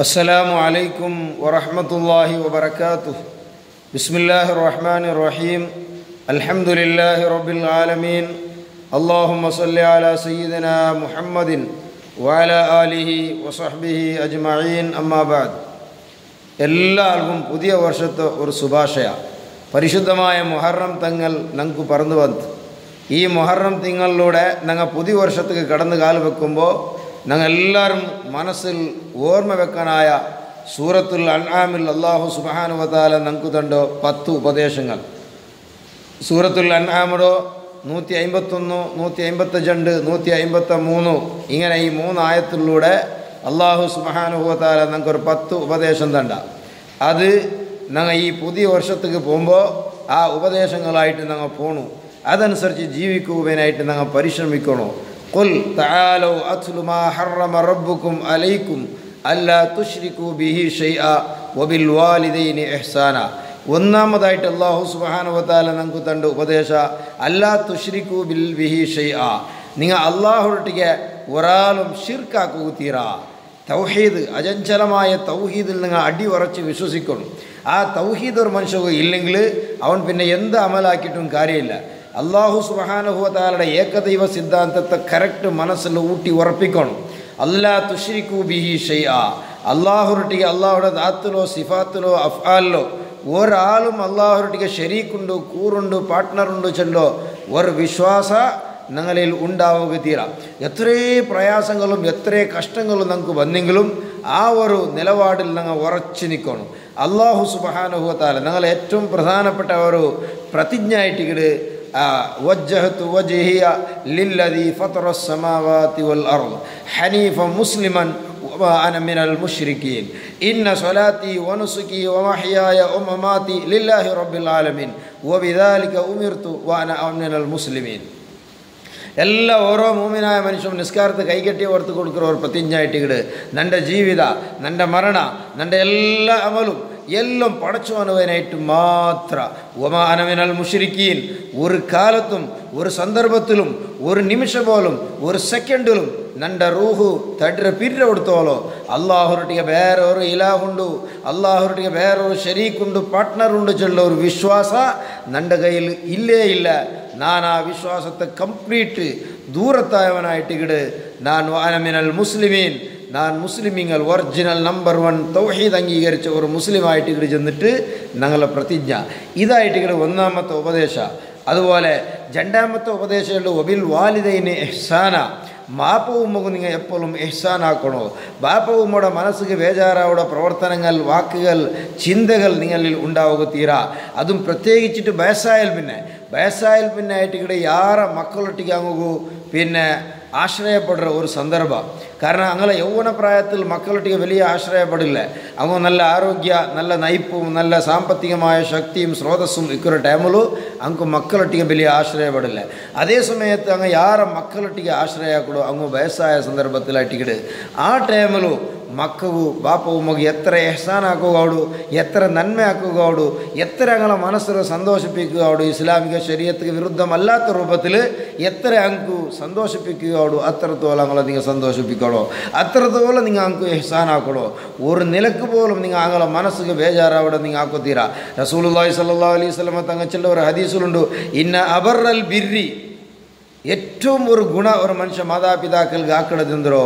السلام عليكم ورحمة الله وبركاته. بسم الله الرحمن الرحيم. الحمد لله رب العالمين. اللهم صل على سيدنا محمد وعلى آله وصحبه أجمعين. أما بعد. എല്ലാവർക്കും പുതിയ വർഷത്തെ ഒരു ശുഭാശയ. പരിശുദ്ധമായ മുഹറം തങ്ങൾ ഞങ്ങൾക്ക് പറന്നു വന്നു. ഈ മുഹറം തിങ്കളിലൂടെ ഞങ്ങൾ പുതിയ വർഷത്തേക്ക് കടന്നു കാൽ വെക്കുമ്പോൾ ഞങ്ങൾ എല്ലാവരും മനസ്സിൽ ഓർമ്മ വെക്കാനായ സൂറത്തുൽ അൻആമിൽ അല്ലാഹു സുബ്ഹാനഹു വ തആല ഞങ്ങൾക്ക് തന്ന 10 ഉപദേശങ്ങൾ. സൂറത്തുൽ അൻആമിലോ 151, 152, 153 ഇങ്ങനെ ഈ 3 ആയത്തിലൂടെ അല്ലാഹു സുബ്ഹാനഹു വ തആല ഞങ്ങൾക്കൊരു 10 ഉപദേശം തണ്ട. അത് ഞങ്ങൾ ഈ പുതിയ വർഷത്തേക്ക് പോകുമ്പോൾ ആ ഉപദേശങ്ങളായിട്ട് ഞങ്ങൾ പോണു. അതനുസരിച്ച് ജീവിക്കുവാനായിട്ട് ഞങ്ങൾ പരിശ്രമിക്കണോ. ഖുൽ തആലൗ അത്ലു മാ ഹറമ റബ്ബുക്കും അലൈക്കും അല്ലാ തുശ്രികൂ ബിഹി ഷൈഅ വബിൽ വാലിദൈനി ഇഹ്സാന. ഒന്നാമതായിട്ട് അല്ലാഹു സുബ്ഹാനഹു വ തആല ഞങ്ങൾക്ക് തന്ന ഉപദേശ അല്ലാ തുശ്രികൂ ബിഹി ഷൈഅ. നിങ്ങൾ അല്ലാഹുവൊട്ടിಗೆ ഒരാളും ഷിർക്കാക്കുക തീരാ. തൗഹീദ്, അചഞ്ചലമായ തൗഹീദിൽ നിങ്ങൾ അടിയുറച്ച് വിശ്വസിക്കണം. ആ തൗഹീദ് ഒരു മനുഷ്യർക്ക് ഇല്ലെങ്കിൽ അവൻ പിന്നെ എന്ത് അമലാക്കിയിട്ടും കാര്യമില്ല. അല്ലാഹു സുബ്ഹാനഹു വ തആലയുടെ ഏകദൈവ സിദ്ധാന്തത്തെ കറക്റ്റ് മനസ്സിൽ ഊട്ടി ഉറപ്പിക്കണം. അല്ലാ തുശ്രികൂ ബിഹി ഷൈഅ. അല്ലാഹുവൊട്ടിಗೆ അല്ലാഹുടെ ദാത്തിലോ സിഫാത്തിലോ അഫ്ആലിലോ ഒരാളും അല്ലാഹുവൊട്ടിಗೆ ശരീക്കുണ്ട്, കൂറുണ്ട്, പാർട്ട്ണറുണ്ട് ചെല്ലോ ഒരു വിശ്വാസ ഞങ്ങളിൽ ഉണ്ടാവുക തീരാ. എത്രേ പ്രയാസങ്ങളും എത്രേ കഷ്ടങ്ങളും നമുക്ക് വന്നെങ്കിലും ആ ഒരു നിലപാടിൽ ഞങ്ങൾ ഉറച്ചു നിൽക്കണം. അല്ലാഹു സുബ്ഹാനഹു വ തആല ഞങ്ങൾ ഏറ്റവും പ്രധാനപ്പെട്ട ഒരു പ്രതിജ്ഞ ആയിട്ട് വജ്ജഹതു വജ്ഹിയ ലില്ലദീ ഫതറസ് സമാവാതി വൽ അർദ് ഹനീഫൻ മുസ്ലിമൻ വമാ അന മിനൽ മുശ്രികീൻ ഇന്ന സ്വലാത്തി വനുസുകി വമഹ്യായ വമമാതി ലില്ലാഹി റബ്ബിൽ ആലമീൻ വബിദാലിക ഉമിർതു വഅന മിനൽ മുസ്ലിമീൻ. എല്ലാ ഓരോ മൂമിനായ മനുഷ്യനും നിസ്കാരത്തെ കൈകെട്ടി ഓർത്ത് കൊടുക്കുന്ന ഒരു പ്രതിജ്ഞ ആയിട്ട് നൻ്റെ ജീവിത, നൻ്റെ മരണ, നൻ്റെ എല്ലാ അമലും എല്ലാം പടച്ചുവനുവാനായിട്ട് മാത്ര. വമാ അന മിനൽ മുശ്രികീൻ. ഒരു കാലത്തും ഒരു സന്ദർഭത്തിലും ഒരു നിമിഷം പോലും ഒരു സെക്കൻഡിലും നൻ്റെ റൂഹു തടിര പിരിര കൊടുത്തോളോ അല്ലാഹുവൊട്ടിಗೆ ಬೇರೆ ഒരു ഇലാഹുണ്ട്, അല്ലാഹുവൊട്ടിಗೆ ಬೇರೆ ഒരു ശരീക്കുണ്ട്, പാർട്ട്ണറുണ്ട് ചെല്ലുള്ള ഒരു വിശ്വാസ നൻ്റെ കയ്യിൽ ഇല്ലേ ഇല്ല. ഞാൻ ആ വിശ്വാസത്തെ കംപ്ലീറ്റ് ദൂരത്തായവനായിട്ട് ഞാൻ വഅന മിനൽ മുസ്ലിമീൻ. ഞാൻ മുസ്ലിമീങ്ങൾ ഒറിജിനൽ നമ്പർ 1 തൗഹീദ് അംഗീകരിച്ച ഒരു മുസ്ലിമായിട്ട് ചെന്നിട്ട് ഞങ്ങളുടെ പ്രതിജ്ഞ ഇതായിട്ട് ഒന്നാമത്തെ ഉപദേശ. അതുപോലെ രണ്ടാമത്തെ ഉപദേശമുള്ള വബിൽ വാലിദൈനി ഇഹ്സാന. ബാപ്പ ഉമ്മക്ക് നിങ്ങൾ എപ്പോഴും ഇഹ്സാൻ ആക്കണോ. ബാപ്പ ഉമ്മയുടെ മനസ്സിക്ക് ബേജാറാവുടെ പ്രവർത്തനങ്ങൾ, വാക്കുകൾ, ചിന്തകൾ നിങ്ങളിൽ ഉണ്ടാവുക തീരാ. അതും പ്രത്യേകിച്ചിട്ട് വയസ്സായാൽ പിന്നെ ആയിട്ട് യാറെ മക്കളൊട്ടിക്ക് അങ്ങ് പിന്നെ ആശ്രയപ്പെടുന്ന ഒരു സന്ദർഭം. കാരണം അങ്ങനെ യൗവന പ്രായത്തിൽ മക്കളൊട്ടിಗೆ വലിയ ആശ്രയപ്പെടില്ല. അങ്ങ് നല്ല ആരോഗ്യ, നല്ല നയിപ്പും, നല്ല സാമ്പത്തികമായ ശക്തിയും സ്രോതസ്സും ഇക്കൊരു ടൈമിലും അങ്ങ് മക്കളൊട്ടിಗೆ വലിയ ആശ്രയപ്പെടില്ല. അതേ സമയത്ത് അങ്ങ് യാറെ മക്കളൊട്ടിಗೆ ആശ്രയപ്പെടും അങ്ങ് വയസ്സായ സന്ദർഭത്തിലായിട്ട് ആ ടൈമിലും മക്കವು ಬಾಪವು ಮಗು ಎತ್ತರ ಎಹ್ಸಾನ್ ಹಾಕುವವಡು, ಎತ್ತರ ನನ್ಮೆ ಹಾಕುವವಡು, ಎತ್ತರ ಅಂಗಳ ಮನಸ್ಸನ್ನು ಸಂತೋಷಿപ്പിക്കുകവಡು, ഇസ്ലാമിക ശരീഅത്തിന് വിരുദ്ധമല്ലാത്ത രൂപത്തിൽ എത്ര അങ്കു സന്തോഷിപ്പിക്കുകവಡು അത്രത്തോളം അങ്ങളെ നിങ്ങൾ സന്തോഷിപ്പിക്കണോ, അത്രത്തോളം നിങ്ങൾ അങ്കു എഹ്സാൻ ആക്കണോ. ഒരു നിലക്ക് പോലും നിങ്ങൾ അങ്ങളെ മനസ്സിന് ബേജാറാവിടെ നിങ്ങൾ ആക്കുത്തീരാ. റസൂലുള്ളാഹി സ്വല്ലല്ലാഹു അലൈഹി വസല്ലം തങ്ങൾ ചെല്ല ഒരു ഹദീസിലുണ്ട്, ഇന്ന അബറൽ ബിർരി, ഏറ്റവും ഒരു ഗുണ ഒരു മനുഷ്യ മാതാപിതാക്കൾക്ക് ആക്കണതെന്തോ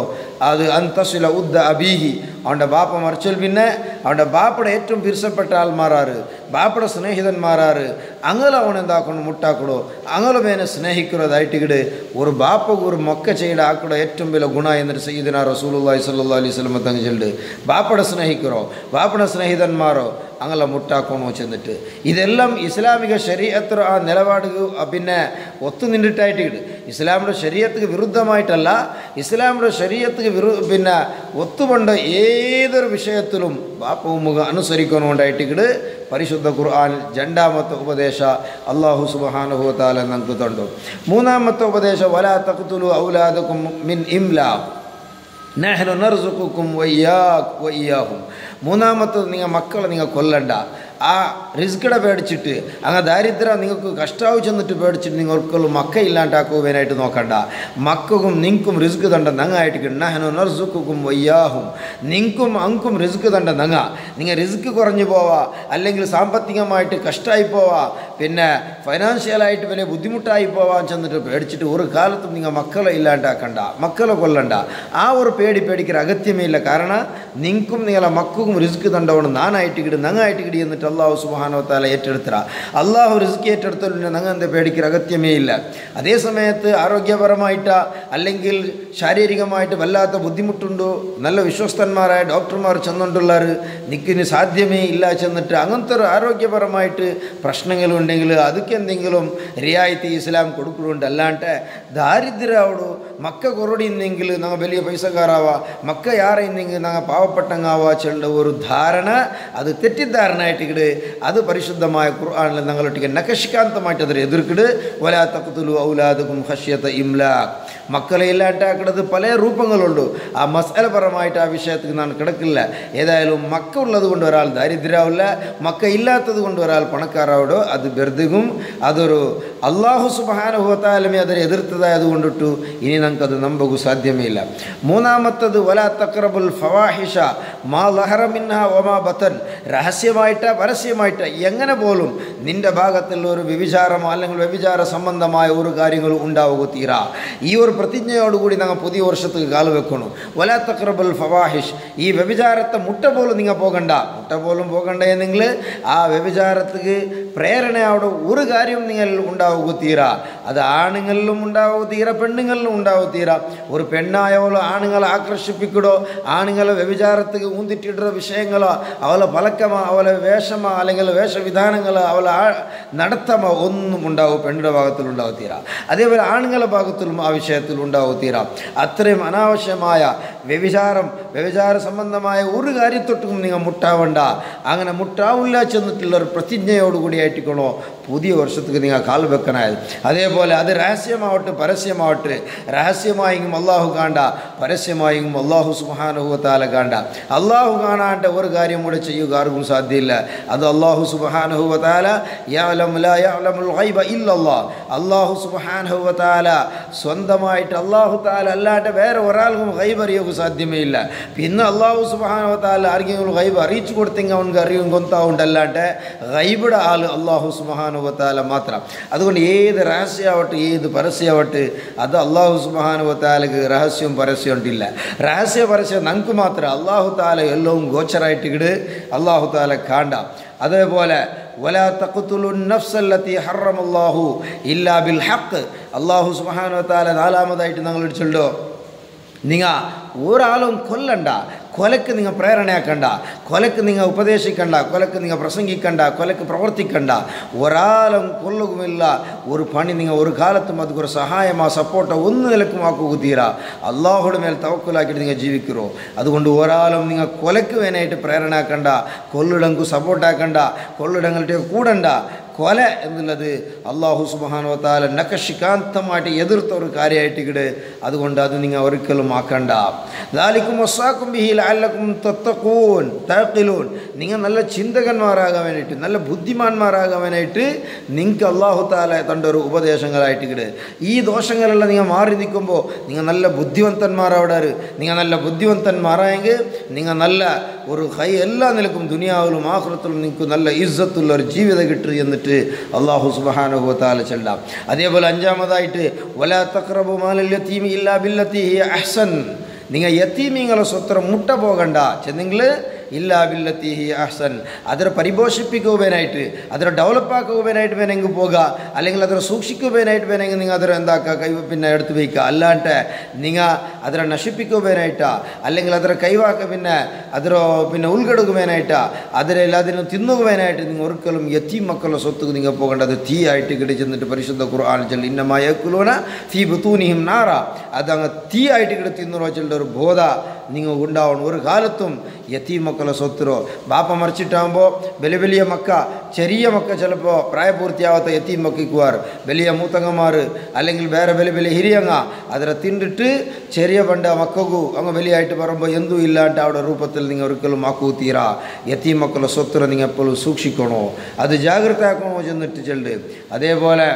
അത് അന്തസുല ഉദ്ദ അബീഹി. അവൻ്റെ ബാപ്പ മറിച്ചൽ പിന്നെ അവൻ്റെ ബാപ്പയുടെ ഏറ്റവും പിരിസപ്പെട്ട ആൾമാരാറ്, ബാപ്പയുടെ സ്നേഹിതന്മാരാറ് അങ്ങനെ അവൻ എന്താക്കണം മുട്ടാക്കടോ, അങ്ങനെ വേനെ സ്നേഹിക്കുന്നതായിട്ട് ഒരു ബാപ്പക്ക് ഒരു മൊക്ക ചെയ്യുടെ ആക്കടോ ഏറ്റവും വലിയ ഗുണ എന്നിട്ട് സയ്യിദുനാ റസൂലുള്ളാഹി സ്വല്ലല്ലാഹു അലൈഹി വസല്ലം തങ്ങൾ ചെല്ലുണ്ട്. ബാപ്പയുടെ സ്നേഹിക്കറോ, ബാപ്പയുടെ സ്നേഹിതന്മാരോ അങ്ങനെ മുട്ടാക്കണോ ചെന്നിട്ട് ഇതെല്ലാം ഇസ്ലാമിക ശരീഅത്ത് ആ നിലപാട് പിന്നെ ഒത്തു നിന്നിട്ടായിട്ട് ഇസ്ലാമിൻ്റെ ശരീഅത്തിന് വിരുദ്ധമായിട്ടല്ല, ഇസ്ലാമിൻ്റെ ശരീഅത്തിന് പിന്നെ ഒത്തുകൊണ്ട് ഏതൊരു വിഷയത്തിലും ബാപ്പവും മുഖ അനുസരിക്കണോണ്ടായിട്ട് പരിശുദ്ധ ഖുർആൻ രണ്ടാമത്തെ ഉപദേശ അല്ലാഹു സുബ്ഹാനഹു വ തആല നമുക്ക് തന്നു. മൂന്നാമത്തെ ഉപദേശ വലാ തഖ്തുലു ഔലാദകും മിൻ ഇംലാഖ് നഹ്നു നർസുഖുക്കും വയ്യാഹും. മൂന്നാമത്തത് നിങ്ങൾ മക്കളെ നിങ്ങൾ കൊല്ലണ്ട. ആ റിസ്കിടെ പേടിച്ചിട്ട് അങ്ങ് ദാരിദ്ര്യം നിങ്ങൾക്ക് കഷ്ടാവ് ചെന്നിട്ട് പേടിച്ചിട്ട് നിങ്ങൾ ഒരിക്കലും മക്ക ഇല്ലാണ്ടാക്കുവാനായിട്ട് നോക്കണ്ട. മക്കും നിങ്ങൾക്കും റിസ്ക് തണ്ട നങ്ങായിട്ട് നഹ്നു നർസുക്കും വയ്യാഹും നിങ്ങൾക്കും അങ്കും റിസ്ക് തണ്ട നങ്ങ. നിങ്ങൾ റിസ്ക് കുറഞ്ഞു പോവാ, അല്ലെങ്കിൽ സാമ്പത്തികമായിട്ട് കഷ്ടമായി പോവാ, പിന്നെ ഫൈനാൻഷ്യലായിട്ട് വലിയ ബുദ്ധിമുട്ടായി പോവാൻ ചെന്നിട്ട് പേടിച്ചിട്ട് ഒരു കാലത്തും നിങ്ങൾ മക്കളെ ഇല്ലാണ്ടാക്കണ്ട, മക്കളെ കൊല്ലണ്ട. ആ ഒരു പേടിക്കൊരു അഗത്യമേ ഇല്ല. കാരണം നിങ്ങൾക്കും നിങ്ങളെ മക്കും റിസ്ക് തണ്ടവണ് നാനായിട്ട് കിടി നങ്ങായിട്ട് കിടി എന്നിട്ട് അള്ളാഹു സുബ്ഹാനഹു വ തആല ഏറ്റെടുത്തറ. അള്ളാഹു റിസ്ക് ഏറ്റെടുത്തതിന് നങ്ങൻ്റെ പേടിക്കൊരു അഗത്യമേ ഇല്ല. അതേ സമയത്ത് ആരോഗ്യപരമായിട്ട് അല്ലെങ്കിൽ ശാരീരികമായിട്ട് വല്ലാത്ത ബുദ്ധിമുട്ടുണ്ടോ, നല്ല വിശ്വസ്തന്മാരായ ഡോക്ടർമാർ ചെന്നുകൊണ്ടുള്ളവർ നിൽക്കിന് സാധ്യമേ ഇല്ല ചെന്നിട്ട് അങ്ങനത്തെ ഒരു ആരോഗ്യപരമായിട്ട് പ്രശ്നങ്ങളുണ്ടെങ്കിൽ അതൊക്കെ എന്തെങ്കിലും റിയായത്തി ഇസ്ലാം കൊടുക്കുന്നുണ്ട്. അല്ലാണ്ട് ദാരിദ്ര്യമാവോടു മക്ക കൊറടിയെന്നെങ്കിൽ ഞങ്ങൾ വലിയ പൈസക്കാരാവാ, മക്ക യാറെന്നെങ്കിൽ ഞങ്ങൾ പാവപ്പെട്ടങ്ങാവാ ചെണ്ട ഒരു ധാരണ, അത് തെറ്റിദ്ധാരണയായിട്ടിക്കിട്. അത് പരിശുദ്ധമായ ഖുർആനിൽ ഞങ്ങളൊട്ടിക്ക് നഖശികാന്തമായിട്ട് അതിൽ എതിർക്കിട്. വലാ തഖ്തുലു ഔലാദകും ഖശ്യത ഇംലാഖ്. മക്കളെ ഇല്ലാണ്ടാക്കുന്നത് പല രൂപങ്ങളുണ്ട്. ആ മസാലപരമായിട്ട് ആ വിഷയത്തിൽ ഞാൻ കിടക്കില്ല. ഏതായാലും മക്ക ഉള്ളത് കൊണ്ട് ഒരാൾ ദാരിദ്ര്യമാവില്ല, മക്ക ഇല്ലാത്തത് കൊണ്ട് ഒരാൾ പണക്കാരാവിടോ അത് വെറുതെയും അതൊരു അള്ളാഹു സുബ്ഹാനഹു വ തആല അതിനെ എതിർത്തതായത് കൊണ്ടിട്ടു ഇനി നമുക്കത് നമ്പകു സാധ്യമേ ഇല്ല. മൂന്നാമത്തത് വലാ തഖ്റബുൽ ഫവാഹിഷ മാ ലഹറ മിൻഹാ വമാ ബതൻ. രഹസ്യമായിട്ട് പരസ്യമായിട്ട് എങ്ങനെ പോലും നിൻ്റെ ഭാഗത്തിൽ ഒരു വ്യഭിചാരമോ അല്ലെങ്കിൽ വ്യഭിചാര സംബന്ധമായ ഒരു കാര്യങ്ങളും ഉണ്ടാവുക തീരാ. ഈ ഒരു പ്രതിജ്ഞയോടുകൂടി ഞങ്ങൾ പുതിയ വർഷത്തേക്ക് കാല് വെക്കണം. വലാ തഖ്റബുൽ ഫവാഹിഷ്. ഈ വ്യഭിചാരത്തെ മുട്ട പോലും നിങ്ങൾ പോകണ്ട, മുട്ട പോലും പോകണ്ട എന്നെങ്കിൽ ആ വ്യഭിചാരത്തിക്ക് പ്രേരണ അവിടെ ഒരു കാര്യം നിങ്ങൾ ഉണ്ടാവുക തീരാ. അത് ആണുങ്ങളിലും ഉണ്ടാവുക തീരാ, പെണ്ണുങ്ങളിലും ഉണ്ടാവുക തീരാ. ഒരു പെണ്ണായോളോ ആണുങ്ങളെ ആകർഷിപ്പിക്കടോ, ആണുങ്ങളെ വ്യഭിചാരത്തിക്ക് ഊന്തിട്ടിടുന്ന വിഷയങ്ങളോ, അവളെ പലക്കമോ അവളെ വേഷമോ അല്ലെങ്കിൽ വേഷവിധാനങ്ങളോ അവളെ നടത്തമോ ഒന്നും ഉണ്ടാവും പെണ്ണിൻ്റെ ഭാഗത്തിൽ ഉണ്ടാവുക തീരാ. അതേപോലെ ആണുങ്ങളുടെ ഭാഗത്തിലും ആ വിഷയത്തിൽ ഉണ്ടാവുക തീരാ. അത്രയും അനാവശ്യമായ വ്യഭിചാര സംബന്ധമായ ഒരു കാര്യത്തൊട്ടും നിങ്ങൾ മുട്ടാവണ്ട. അങ്ങനെ മുട്ടാവില്ല ചെന്നിട്ടുള്ളൊരു പ്രതിജ്ഞയോടുകൂടി ആയിട്ടിക്കണോ പുതിയ വർഷത്തേക്ക് നിങ്ങൾ കാൽ വെക്കനായത്. അതേപോലെ അത് രഹസ്യമാവട്ടെ പരസ്യമാവട്ടെ, രഹസ്യമായെങ്കിലും അള്ളാഹു കാണ്ട, പരസ്യമായെങ്കിലും അള്ളാഹു സുബ്ഹാനഹു വ തആല കാണ്ട. അള്ളാഹു കാണാണ്ട് ഒരു കാര്യം കൂടെ ചെയ്യുക ആർക്കും സാധ്യമില്ല. അത് അള്ളാഹു സുബ്ഹാനഹു വ തആല യഅലമു ലാ യഅലമുൽ ഗൈബ ഇല്ലല്ലാഹ്. അള്ളാഹു സുബ്ഹാനഹു വ തആല സ്വന്തമായിട്ട് അള്ളാഹു തആല അല്ലാണ്ട് വേറെ ഒരാൾക്കും ഗൈബ് അറിയുക സാധ്യമേ ഇല്ല. പിന്നെ അള്ളാഹു സുബ്ഹാനഹു വ തആല ആർക്കെങ്കിലും ഗൈബ് അറിയിച്ചു കൊടുത്തെങ്കിൽ അവനക്ക് അറിയും കൊന്താവുണ്ടല്ലാണ്ട് ഗൈബിയുടെ ആൾ അള്ളാഹു സുബ്ഹാനഹു വ തആല മാത്രം. അതുകൊണ്ട് ഏത് രഹസ്യമാവട്ടെ ഏത് പരസ്യമാവട്ടെ അത് അള്ളാഹു സുബ്ഹാനഹു വ തആലക്ക് രഹസ്യവും പരസ്യം ഉണ്ടില്ല. രഹസ്യ പരസ്യം നമുക്ക് മാത്രം അള്ളാഹു തആല എല്ലാം ഗോച്ചറായിട്ടിട് അള്ളാഹു തആല കാണ്ട. അതേപോലെ വലാ തഖ്തുലുൻ നഫ്സല്ലതി ഹറമല്ലാഹു ഇല്ലാ ബിൽ ഹഖ്. അള്ളാഹു സുബ്ഹാനഹു വ തആല നാലാമതായിട്ട് ഞങ്ങൾ ഇടിച്ചല്ലോ, നിങ്ങൾ ഒരാളും കൊല്ലണ്ട, കൊലക്ക് നിങ്ങൾ പ്രേരണയാക്കണ്ട, കൊലക്ക് നിങ്ങൾ ഉപദേശിക്കണ്ട, കൊലക്ക് നിങ്ങൾ പ്രസംഗിക്കണ്ട, കൊലക്ക് പ്രവർത്തിക്കണ്ട. ഒരാളും കൊല്ലുകയുമില്ല. ഒരു പണി നിങ്ങൾ ഒരു കാലത്തും അതൊരു സഹായമോ സപ്പോർട്ടോ ഒന്നും നിലക്കുമാക്കുക തീരാ. അള്ളാഹുടെ മേൽ തവക്കുലാക്കിയിട്ട് നിങ്ങൾ ജീവിக்கிறോ. അതുകൊണ്ട് ഒരാളും നിങ്ങൾ കൊലക്ക് വേനായിട്ട് പ്രേരണയാക്കണ്ട, കൊല്ലിടങ്ങൾക്ക് സപ്പോർട്ടാക്കണ്ട, കൊല്ലിടങ്ങളുടെ കൂടണ്ട. കൊല എന്നുള്ളത് അള്ളാഹു സുബ്ഹാനഹു വ തആല നഖശികാന്തമായിട്ട് എതിർത്ത ഒരു കാര്യമായിട്ടിട്ട്. അതുകൊണ്ട് അത് നിങ്ങൾ ഒരിക്കലും ആക്കണ്ട. ദാലികും വസാക്കും ബിഹി ലഅല്ലകും തത്തഖൂൻ തഅഖിലൂൻ. നിങ്ങൾ നല്ല ചിന്തകന്മാരാകാൻ വേണ്ടിയിട്ട് നല്ല ബുദ്ധിമാന്മാരാകാൻ വേണ്ടിയിട്ട് നിങ്ങൾക്ക് അള്ളാഹു തആല തൻ്റെ ഒരു ഉപദേശങ്ങളായിട്ടിട്ട്. ഈ ദോഷങ്ങളെല്ലാം നിങ്ങൾ മാറി നിൽക്കുമ്പോൾ നിങ്ങൾ നല്ല ബുദ്ധിവന്തന്മാരവിടെ. നിങ്ങൾ നല്ല ബുദ്ധിവന്തന്മാരായെങ്കിൽ നിങ്ങൾ നല്ല ഒരു എല്ലാ നിലക്കും ദുനിയാവിലും ആഖിറത്തിലും നിങ്ങൾക്ക് നല്ല ഇസ്സത്തുള്ള ഒരു ജീവിതം കിട്ടും എന്നിട്ട് അല്ലാഹു സുബ്ഹാനഹു വ തആല ചൊല്ലാം. അതേപോലെ അഞ്ചാമതായിട്ട് വലാ തഖ്റബു മാലൽ യതീമി ഇല്ലാ ബില്ലത്തി ഹിയ അഹ്സൻ. നിങ്ങൾ യതീമിങ്ങളെ സ്വത്ത് മുട്ട പോകണ്ട ചെന്നെങ്കിൽ ഇല്ലാ ബില്ലത്തി ഹിയ അഹ്സൻ. അതിനെ പരിപോഷിപ്പിക്കുവാനായിട്ട് അതിനെ ഡെവലപ്പാക്കുവാനായിട്ട് വേണമെങ്കിൽ പോകുക, അല്ലെങ്കിൽ അതിനെ സൂക്ഷിക്കുവാനായിട്ട് വേണമെങ്കിൽ നിങ്ങൾ അതിനെ എന്താക്കുക പിന്നെ എടുത്ത് വയ്ക്കുക. അല്ലാണ്ട് നിങ്ങൾ അതിനെ നശിപ്പിക്കുവാനായിട്ടാ അല്ലെങ്കിൽ അതിനെ അതിനെ ഉൾക്കെടുക്കുവാനായിട്ടാ അതിനെല്ലാത്തിനും തിന്നുവാനായിട്ട് നിങ്ങൾ ഒരിക്കലും യതീം മക്കളുടെ സ്വത്ത് നിങ്ങൾ പോകേണ്ടത് തീ ആയിട്ട് കിടിച്ചെന്നിട്ട് പരിശുദ്ധ ഖുർആനിൽ ചൊല്ലി ഇന്നമാ യഅ്കുലൂന ഫീ ബുതൂനിഹിം നാറ. അതങ്ങ് തീ ആയിട്ട് കിടി തിന്നു വെച്ചിട്ട് ഒരു ബോധ നിങ്ങൾ ഉണ്ടാവണം. ഒരു കാലത്തും യത്തീം മക്കളെ സ്വത്തിരോ ബാപ്പ മറിച്ചിട്ടാകുമ്പോൾ വലിയ വലിയ മക്ക ചെറിയ മക്ക ചിലപ്പോൾ പ്രായപൂർത്തിയാവാത്ത യത്തീം മക്കിക്കുവാർ വലിയ മൂത്തങ്ങന്മാർ അല്ലെങ്കിൽ വേറെ വലിയ വലിയ ಹಿರಿಯಂಗ ಅದರ ತಿಂದಿಟ್ಟು ചെറിയ പണ്ട് മക്കൾക്കു അങ്ങ് വലിയായിട്ട് പറയുമ്പോൾ എന്തും ഇല്ലാണ്ട് അവിടെ രൂപത്തിൽ നിങ്ങൾ ഒരിക്കലും ആക്കൂത്തീരാ. യത്തീം മക്കളുടെ സ്വത്തിനെ നിങ്ങൾ എപ്പോഴും സൂക്ഷിക്കണോ, അത് ജാഗ്രത ആക്കണോ ചെന്നിട്ട് ചെല്ല്. അതേപോലെ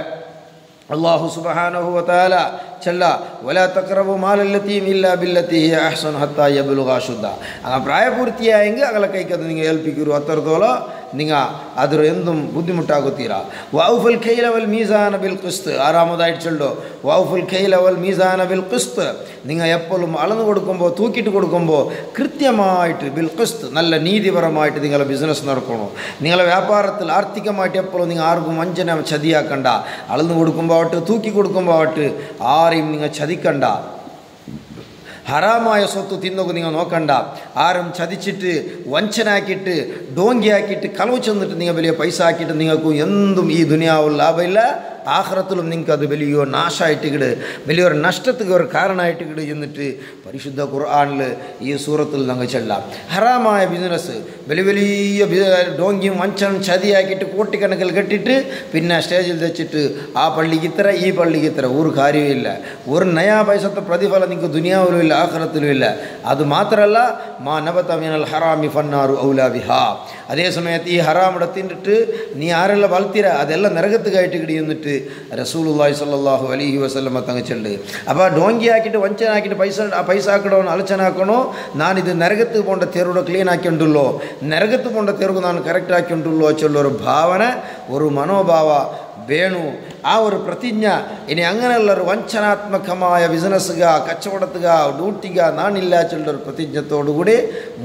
അല്ലാഹു സുബ്ഹാനഹു വ തആല ചെല്ല വലാ തഖറബു മാലൽ യതീം ഇല്ലാ ബില്ലത്തി ഹിയ അഹ്സൻ ഹത്താ യബ്ലുഗ അശുദ്ദ. അങ്ങനെ പ്രായപൂർത്തിയായെങ്കിൽ അങ്ങളെ കൈക്കത് നിങ്ങൾ ഏൽപ്പിക്കൂ. അത്രത്തോളം നിങ്ങൾ അതൊരു എന്തും ബുദ്ധിമുട്ടാകുത്തീരാ. വൗഫുൽ ഖൈല വൽ മീസാന ബിൽ ഖിസ്ത്. ആറാമതായിട്ട് ചൊല്ലോ വൗഫുൽ ഖൈല വൽ മീസാന ബിൽ ഖിസ്ത്. നിങ്ങൾ എപ്പോഴും അളന്നു കൊടുക്കുമ്പോൾ തൂക്കിയിട്ട് കൊടുക്കുമ്പോൾ കൃത്യമായിട്ട് ബിൽ ഖിസ്ത് നല്ല നീതിപരമായിട്ട് നിങ്ങളെ ബിസിനസ് നടക്കണം. നിങ്ങളെ വ്യാപാരത്തിൽ ആർത്ഥികമായിട്ട് എപ്പോഴും നിങ്ങൾ ആർക്കും വഞ്ചന ചതിയാക്കണ്ട. അളന്നു കൊടുക്കുമ്പോൾ ആവട്ടെ തൂക്കി കൊടുക്കുമ്പോൾ ആവട്ടെ ആരെയും നിങ്ങൾ ചതിക്കണ്ട. ഹറാമായ സ്വത്ത് തിന്നൊക്കെ നിങ്ങൾ നോക്കണ്ട. ആരും ചതിച്ചിട്ട് വഞ്ചനാക്കിയിട്ട് ഡോങ്കിയാക്കിയിട്ട് കളവ് ചെന്നിട്ട് നിങ്ങൾ വലിയ പൈസ ആക്കിയിട്ട് നിങ്ങൾക്ക് എന്തും ഈ ദുനിയാവിൽ ലാഭമില്ല. ആഖിറത്തിലും നിങ്ങൾക്ക് അത് വലിയൊരു നാശമായിട്ടിക്കിട് വലിയൊരു നഷ്ടത്തിന് ഒരു കാരണമായിട്ടിക്കിട് എന്നിട്ട് പരിശുദ്ധ ഖുർആനിൽ ഈ സൂറത്തിൽ ഞങ്ങൾ ചെല്ലാം. ഹറാമായ ബിസിനസ് വലിയ വലിയ ഡോങ്കിയും വഞ്ചനും ചതിയാക്കിയിട്ട് കോട്ടിക്കണക്കിൽ കെട്ടിയിട്ട് പിന്നെ സ്റ്റേജിൽ വെച്ചിട്ട് ആ പള്ളിക്ക് ഇത്ര ഈ പള്ളിക്ക് ഇത്ര ഒരു കാര്യമില്ല. ഒരു നയാ പൈസത്തെ പ്രതിഫലം നിങ്ങൾക്ക് ദുനിയാവിലും ഇല്ല ആഖിറത്തിലും ഇല്ല. അത് മാത്രമല്ല മാ നബത മിനൽ ഹറാമി ഫന്നാറു ഔലാ ബിഹാ. അതേ സമയത്ത് ഈ ഹറാമിടെ തിന്നിട്ട് നീ ആരെല്ലാം വളർത്തിര അതെല്ലാം നരകത്ത് കയറ്റിക്കിടി എന്നിട്ട് റസൂലുള്ളാഹി സ്വല്ലല്ലാഹു അലൈഹി വസല്ലമ തങ്ങച്ചുണ്ട്. അപ്പോൾ ഡോങ്കി ആക്കിയിട്ട് വഞ്ചനാക്കിയിട്ട് പൈസ ആക്കണോ അലച്ചനാക്കണോ നാനിത് നരകത്ത് പോണ്ട തെരുവിടെ ക്ലീൻ ആക്കിയിട്ടുണ്ടല്ലോ, നരകത്ത് പോണ്ട തെരുവ് ನಾನು കറക്റ്റ് ആക്കിയിട്ടുണ്ടല്ലോ ചൊല്ലൊരു ഭാവന ഒരു മനോഭാവ വേണു. ആ ഒരു പ്രതിജ്ഞ ഇനി അങ്ങനെയുള്ളൊരു വഞ്ചനാത്മകമായ ബിസിനസ്സുക കച്ചവടത്തുക ഡ്യൂട്ടിക നാണില്ല ചൊല്ലൊരു പ്രതിജ്ഞത്തോടുകൂടി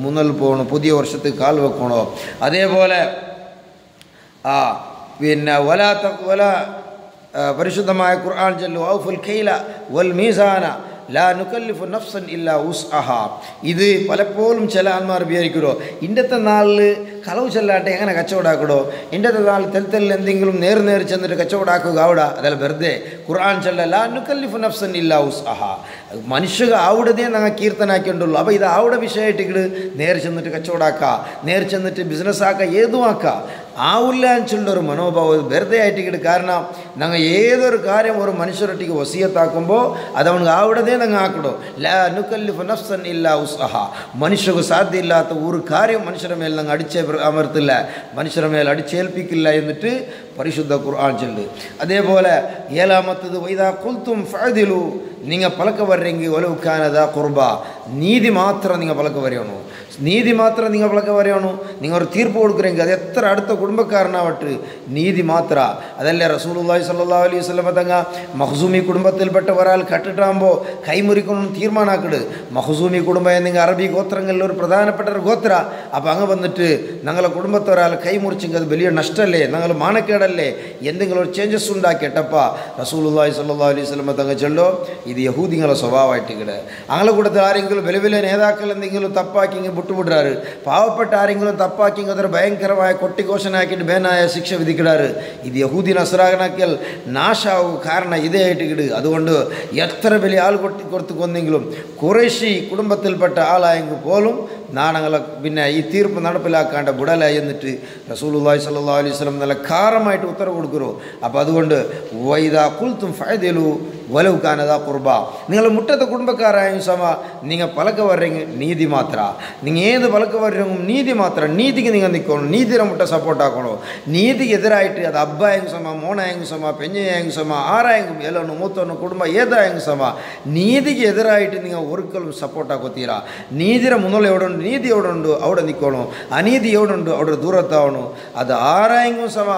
മുന്നൽ പോകണം. പുതിയ വർഷത്തിൽ കാൽ വെക്കണോ. അതേപോലെ പിന്നെ പരിശുദ്ധമായ ഖുർആൻ ചൊല്ലു ഔഫുൽ ഖൈല വൽ മീസാന ലാ നുകല്ലിഫു നഫ്സൻ ഇല്ലാ ഉസ്അഹാ. ഇത് പലപ്പോഴും ചില ആൾമാർ വിചാരിക്കുമോ ഇന്നത്തെ നാളിൽ കളവ് ചെല്ലാട്ടെ എങ്ങനെ കച്ചവടാക്കടോ, ഇന്നത്തെ നാൾ തെൽത്തെല്ലിൽ എന്തെങ്കിലും നേർ ചെന്നിട്ട് കച്ചവടാക്കുക അവിടെ അതല്ല വെറുതെ ഖുർആൻ ചൊല്ല ലാ നുകല്ലിഫു നഫ്സൻ ഇല്ലാ ഉസ്അഹാ. മനുഷ്യക അവിടതേ ഞങ്ങൾ കീർത്തനാക്കിയിട്ടുള്ളൂ. അപ്പോൾ ഇത് അവിടെ വിഷയമായിട്ട് ഇങ്ങോട്ട് നേർ ചെന്നിട്ട് കച്ചവടാക്കുക, നേർ ചെന്നിട്ട് ബിസിനസ്സാക്കുക, ഏതും ആക്കുക ആവില്ല എന്നുള്ളൊരു മനോഭാവം വെറുതെ ആയിട്ട്. കാരണം ഞങ്ങൾ ഏതൊരു കാര്യം ഒരു മനുഷ്യരൊട്ടിക്ക് വസിയത്താക്കുമ്പോൾ അത് അവനക്ക് അവിടതേ ഞങ്ങൾ ആക്കടോ. ലാ നുകല്ലിഫു നഫ്സൻ ഇല്ലാ ഉസ്അഹാ. മനുഷ്യക്ക് സാധ്യമില്ലാത്ത ഒരു കാര്യം മനുഷ്യരുടെ മേൽ ഞങ്ങൾ അമർത്തില്ല, മനുഷ്യരുടെ മേൽ അടിച്ചേൽപ്പിക്കില്ല എന്നിട്ട് പരിശുദ്ധ ഖുർആൻ ചൊല്ല്. അതേപോലെ ഏഴാമത്തത് വൈദാ ഖുൽതും ഫഅദിലു. നിങ്ങൾ പലക്ക വരെങ്കിൽ വലൗ കാന ദാ ഖുർബ. നീതി മാത്രം നിങ്ങൾ പലക്ക വരെയാണോ, നീതി മാത്രം നിങ്ങൾ പലക്ക വരെയാണോ. നിങ്ങൾ ഒരു തീർപ്പ് കൊടുക്കുമെങ്കിൽ അത് എത്ര അടുത്ത കുടുംബക്കാരനാവട്ടെ നീതി മാത്ര. അതല്ലേ റസൂലുള്ളാഹി സ്വല്ലല്ലാഹു അലൈഹി വസല്ലം തങ്ങ മഖ്സൂമി കുടുംബത്തിൽപ്പെട്ട ഒരാൾ കട്ടിട്ടാകുമ്പോൾ കൈമുറിക്കണം തീരുമാനാക്കിട്. മഖ്സൂമി കുടുംബം എന്നെങ്കിൽ അറബി ഗോത്രങ്ങളിൽ ഒരു പ്രധാനപ്പെട്ട ഒരു ഗോത്ര. അപ്പോൾ അങ്ങ് വന്നിട്ട് ഞങ്ങളെ കുടുംബത്തെ ഒരാൾ കൈമുറിച്ചെങ്കിൽ അത് വലിയ നഷ്ടമല്ലേ, ഞങ്ങൾ മാനക്കേടല്ലേ, എന്തെങ്കിലും ഒരു ചേഞ്ചസ് ഉണ്ടാക്കിയിട്ടപ്പ റസൂലുള്ളാഹി സ്വല്ലല്ലാഹു അലൈഹി വസല്ലം തങ്ങ ചൊല്ലോ ഇത് യഹൂദികളെ സ്വഭാവമായിട്ട് ഇങ്ങട്. ഞങ്ങളെ കൂട്ടത്തിൽ ആരെങ്കിലും വലിയ വലിയ നേതാക്കൾ എന്തെങ്കിലും തപ്പാക്കി ഇങ്ങനെ വിട്ടുവിടാറ്, പാവപ്പെട്ട ആരെങ്കിലും തപ്പാക്കി അതൊരു ഭയങ്കരമായ കൊട്ടിഘോഷനാക്കിയിട്ട് ബേനായ ശിക്ഷ വിധിക്കിടാറ്. ഇത് യഹൂദി നസ്രാനാക്കിയാൽ നാശാവും. കാരണം ഇതേ ആയിട്ട് ഇട്. അതുകൊണ്ട് എത്ര വലിയ ആൾ കൊടുത്ത് കൊന്നെങ്കിലും ഖുറൈശി കുടുംബത്തിൽപ്പെട്ട ആളായെങ്കിൽ പോലും നാണങ്ങളെ പിന്നെ ഈ തീർപ്പ് നടപ്പിലാക്കാണ്ട ബുടല എന്നിട്ട് റസൂലുള്ളാഹി സ്വല്ലല്ലാഹു അലൈഹി വസല്ലം നല്ല കാരമായിട്ട് ഉത്തരവ് കൊടുക്കുമോ. അപ്പോൾ അതുകൊണ്ട് വൈദാ ഖുൽതും ഫഅദിലു വലൗ കാന ദാ ഖുർബ. നിങ്ങൾ മുറ്റത്തെ കുടുംബക്കാരായും സമ നിങ്ങൾ പലക്ക വരെങ്കിൽ നീതി മാത്ര. നിങ്ങൾ ഏത് പലക്ക വരെയും നീതി മാത്ര. നീതിക്ക് നിങ്ങൾ നിൽക്കണം, നീതിയുടെ മുട്ട സപ്പോർട്ടാക്കണോ. നീതിക്ക് എതിരായിട്ട് അത് അബ്ബായെങ്കിൽ സമ മോണായെങ്കിൽ സമ പെഞ്ഞയായെങ്കിൽ സമ ആരായെങ്കിലും എല്ലാം മൂത്തവനും കുടുംബം ഏതായെങ്കിൽ സമ നീതിക്ക് എതിരായിട്ട് നിങ്ങൾ ഒരിക്കലും സപ്പോർട്ടാക്കത്തീരാ. നീതിയുടെ മുന്നിൽ എവിടെ ഉണ്ട്, നീതി എവിടെ ഉണ്ടോ അവിടെ നിൽക്കണോ, അനീതി എവിടെ ഉണ്ടോ അവിടെ ദൂരത്താവണോ. അത് ആരായെങ്കിലും സമ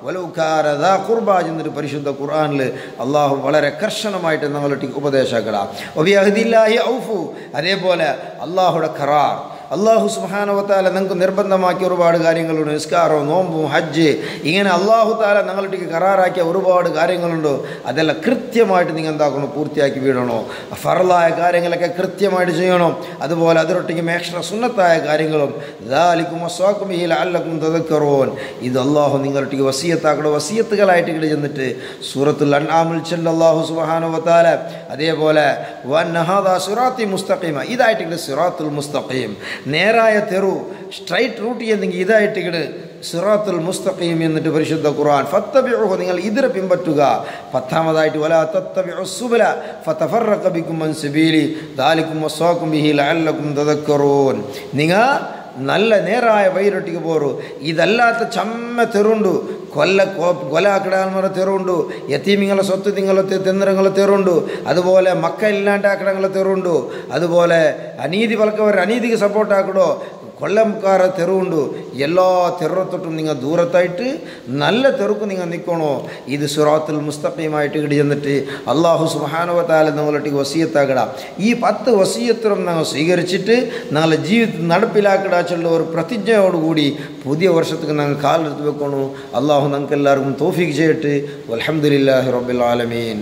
വലൗകാരദാ ഖുർബ എന്നൊരു പരിശുദ്ധ ഖുർആനിൽ അള്ളാഹു വളരെ കർശനമായിട്ട് ഞങ്ങളുടെ ഉപദേശിക്കടാം. ഒബിഅഹദില്ലാഹി ഔഫു. അതേപോലെ അള്ളാഹുടെ ഖറാർ അള്ളാഹു സുബ്ഹാനഹു വ തആല നിങ്ങൾക്ക് നിർബന്ധമാക്കിയ ഒരുപാട് കാര്യങ്ങളുണ്ട്. നിസ്കാരവും നോമ്പും ഹജ്ജ്, ഇങ്ങനെ അള്ളാഹു തആല നിങ്ങളുടെ കരാറാക്കിയ ഒരുപാട് കാര്യങ്ങളുണ്ട്. അതെല്ലാം കൃത്യമായിട്ട് നിങ്ങൾ എന്താക്കണം, പൂർത്തിയാക്കി വിടണോ. ഫർളായ കാര്യങ്ങളൊക്കെ കൃത്യമായിട്ട് ചെയ്യണം. അതുപോലെ അതിലൊട്ടിക്ക് മേക്ഷ സുന്നത്തായ കാര്യങ്ങളും ദാലികും വസ്വാകും ബിഹി ലഅല്ലകും തദക്കറൂൻ. ഇത് അള്ളാഹു നിങ്ങളുടെ വസിയത്താക്കണ വസിയത്തുകളായിട്ട് ഇവിടെ ചെന്നിട്ട് സൂറത്തുൽ അൻആമിൽ ചെല്ല അള്ളാഹു സുബ്ഹാനഹു വ തആല അതേപോലെ വഅന്ന ഹാദാ സിറാത്തി മുസ്തഖീമ, ഇതായിട്ട് സിറാത്തുൽ മുസ്തഖീം, നേരായ തെറു, സ്ട്രൈറ്റ് റൂട്ട് എന്നെങ്കിൽ ഇതായിട്ട് സിറാത്തുൽ മുസ്തഖീം എന്നിട്ട് പരിശുദ്ധ ഖുർആൻ. ഫത്തബിഉഹു, നിങ്ങൾ ഇതിനെ പിൻപറ്റുക. പത്താമതായിട്ട് വലാ തത്തബിഉസ് സുബല ഫതഫറഖ ബികും അൻ സബീലി ദാലികും വസ്വാകും ബിഹി ലഅല്ലകും തദക്കറൂൻ. നിങ്ങൾ നല്ല നേരായ വഴിരൊട്ടിക്ക് പോರು. ಇದಲ್ಲಾತ ಚಮ್ಮ ತೆರುಂಡು കൊല ആക്കടാന്മാരെ തെറുണ്ടു, യത്തീമിങ്ങളെ സ്വത്ത് തിങ്ങളെ തെന്നരങ്ങളെ തെറുണ്ടു, അതുപോലെ മക്ക ഇല്ലാണ്ട് ആക്കടങ്ങളെ തെറുണ്ടു, അതുപോലെ അനീതി പലക്കവർ അനീതിക്ക് സപ്പോർട്ടാക്കടോ, കൊല്ലംകാരെ തെരുവുണ്ട്. എല്ലാ തെറുത്തൊട്ടും നിങ്ങൾ ദൂരത്തായിട്ട് നല്ല തെറുക്ക് നിങ്ങൾ നിൽക്കണോ. ഇത് സിറാത്തുൽ മുസ്തഖീമായിട്ട് ഇടി ചെന്നിട്ട് അള്ളാഹു സുബ്ഹാനഹു വ തആല നമ്മളൊട്ടി വസിയത്താക്കട. ഈ 10 വസിയത്തും ഞങ്ങൾ സ്വീകരിച്ചിട്ട് ഞങ്ങളെ ജീവിതത്തിൽ നടപ്പിലാക്കടാച്ചുള്ള ഒരു പ്രതിജ്ഞയോടുകൂടി പുതിയ വർഷത്തേക്ക് ഞങ്ങൾ കാലെടുത്ത് വെക്കണു. അള്ളാഹു ഞങ്ങൾക്ക് എല്ലാവർക്കും തൗഫീഖ് ചെയ്യട്ടെ. അൽഹംദുലില്ലാഹി റബ്ബിൽ ആലമീൻ.